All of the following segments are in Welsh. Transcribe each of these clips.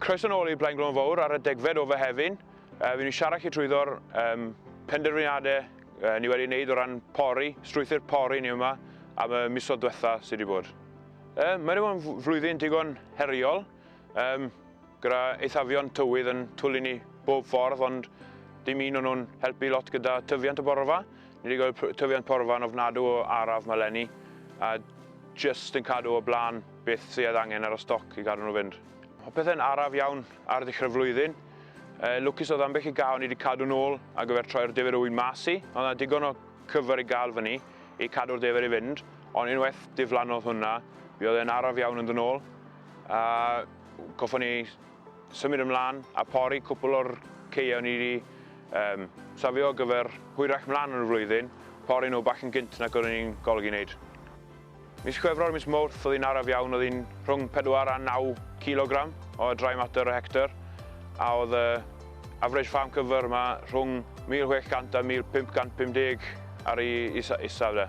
Croeso nôl i Blaen Glôn Fawr ar y degfed o Fehefin. Fi'n ni siarad chi drwyddo'r penderfyniadau ni wedi wneud o ran pori, strwythur pori ni yma am y misoedd diwetha sydd wedi bod. Mae wedi bod yn flwyddyn digon heriol, gyda eithafon tywydd yn twlu ni bob ffordd, ond dim un o'n nhw'n helpu lot gyda tyfiant y borfa. Ni wedi gweld tyfiant porfa yn ofnadw o araf mae leni, a jyst yn cadw o blaen beth sydd angen ar y stoc i gadw nhw fynd. Popeth yn araf iawn ar ddechrau flwyddyn. Lwcus oedd ambell i gael ni wedi cadw nôl a gyfer troi'r defyd o wyn mas i. Oedd yna digon o cyfer i gael fyny i cadw'r defyd i fynd, ond unwaith diflannodd hwnna, mi oedd e'n araf iawn yn dod nôl. Goffon ni symud ymlaen a pori cwpl o'r ceia ni wedi safio gyfer hwyrach mlaen yn y flwyddyn, pori nhw bach yn gynt nag oeddwn ni'n golygu wneud. Mis Chwefror, mis Mawrth, oedd hi'n araf iawn, oedd hi'n rhwng 4 a 9 kg o dry matter y hectar, a oedd average farm cyfer yma rhwng 1,600 a 1,550 ar ei isaf de.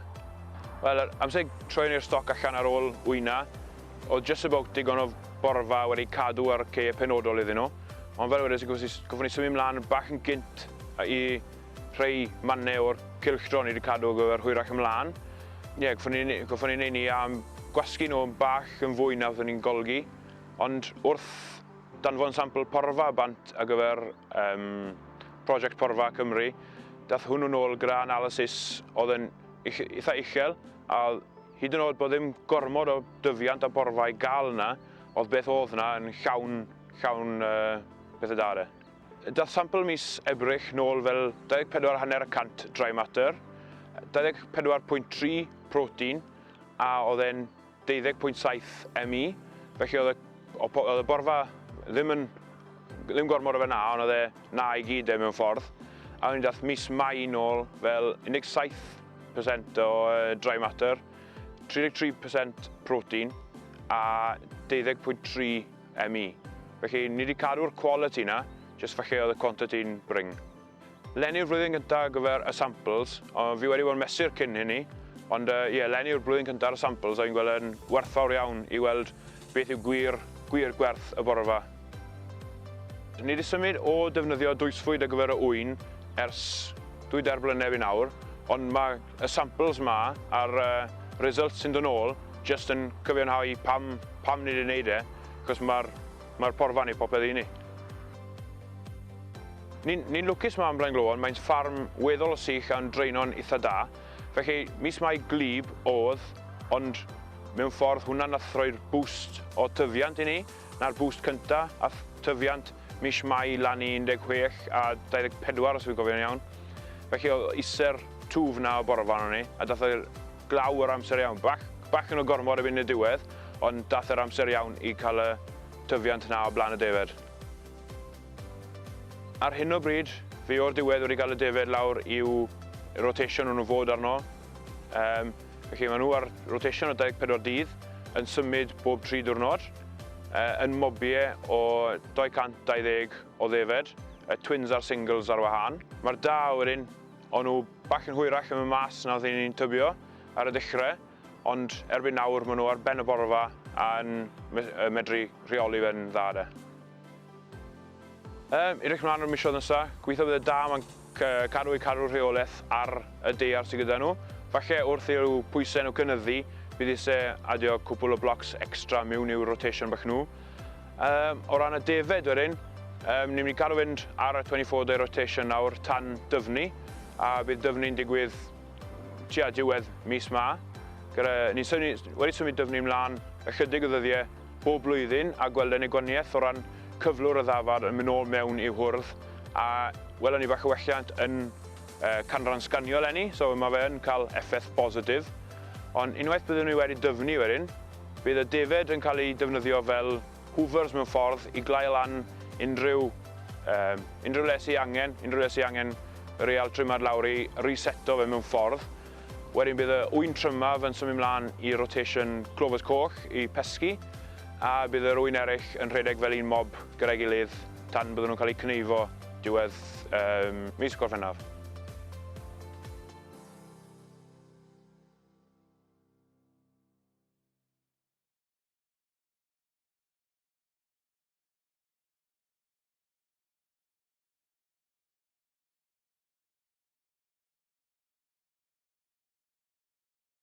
Wel, amser troi'n i'r stoc allan ar ôl wyna, oedd just about digon o borfa wedi cadw ar ceia penodol iddyn nhw. Ond fel wedys, goffon ni symud ymlaen bach yn gynt i rhai mannau o'r cylchdro ni wedi cadw gyfer hwyrach ymlaen. Goffon ni wneud ni am gwasgu nhw bach yn fwy na oeddwn ni'n golygu. Ond wrth danfon sampl porfa bant ar gyfer prosiect Porfa Cymru, dath hwnnw nôl gyda analysis oedd yn eitha uchel, a hyd yn oed bod ddim gormod o dyfiant a porfa i gael yna, oedd beth oedd yna yn llawn beth y dade. Dath sampl mis Ebrill nôl fel 24,5% dry matter, 24.3 protein a oedd e'n 12.7 ME. Felly oedd y borfa ddim gormod o fe na, ond oedd e na i gyd mewn ffordd. A wedyn dath mis Mai nôl fel 17% o dry matter, 33% protein a 12.3 ME. Felly ni wedi cadw'r quality na, jyst felly oedd y quantity'n bring. Lenni'r flwyddyn gyntaf gyfer y samples, ond fi wedi bod yn mesur cyn hynny, ond lenni'r blwyddyn cyntaf ar y samples a fi'n gweld yn werthfawr iawn i weld beth yw gwir gwerth y borfa. Ni wedi symud o defnyddio dwysfwyd ar gyfer y wyn ers 2 blynedd i nawr, ond mae y samples yma a'r results sy'n dod nôl jyst yn cyfiawnhau pam ni wedi gwneud e, achos mae'r porfa ni popeth i ni. Ni'n lwcus yma am Blaen Glôn, mae'n ffarm weddol o sych a'n draenon eitha da. Felly mis Mai glib oedd, ond mewn ffordd hwnna nath roi'r boost o tyfiant i ni, na'r boost cyntaf, a tyfiant mis Mai lan i 16 a 24 os fi'n gofio'n iawn. Felly oedd iser twf na o borfa nhw ni, a dath e'r glaw yr amser iawn. Bach yn o gormod erbyn y diwedd, ond dath e'r amser iawn i cael y tyfiant na o blaen y defed. Ar hyn o bryd, fi o'r diwedd wedi cael y defed lawr i'w rotation nhw'n fod arno. Felly maen nhw ar rotation o 24 dydd yn symud bob 3 diwrnod, yn mobiau o 220 o ddefed, twins a'r singles ar wahân. Mae'r da wedyn, o'n nhw bach yn hwyrach yn y mas na oedd ni'n tybio ar y dechrau, ond erbyn nawr maen nhw ar ben y borfa a'n medru rheoli fe'n dda de. Edrych mlaen o'r misoedd nesaf, gweithio bydd y da mae'n cadw'r rheolaeth ar y deiar sydd gyda nhw. Falle wrth i'w pwysau nhw cynyddu, bydd eisiau adio cwpl o blocs extra mewn i'w rotation bach nhw. O ran y defed wedyn, ni'n mynd i cadw fynd ar y 24-day rotation nawr tan dyfnu, a bydd dyfnu'n digwydd diwedd mis Ma. Ni wedi symud dyfnu ymlaen ychydig o ddyddiau bob blwyddyn a gweld yn egoniaeth o ran cyflwr y ddafad yn mynd nôl mewn i'w hwrdd, a welon ni bach o welliant yn canran sganio leni, so mae fe yn cael effaith positif. Ond unwaith byddwn ni wedi dyfnu wedyn, bydd y defed yn cael ei defnyddio fel hoovers mewn ffordd i glai lan unrhyw le sy'n angen real trymad lawr i reseto fe mewn ffordd. Wedyn bydd y wyn trymaf yn symud ymlaen i rotation clovers coch i pesgu, a bydd yr wyn eraill yn rhedeg fel un mob gyda'i gilydd tan byddwn nhw'n cael eu cneifo diwedd mis Gorffennaf.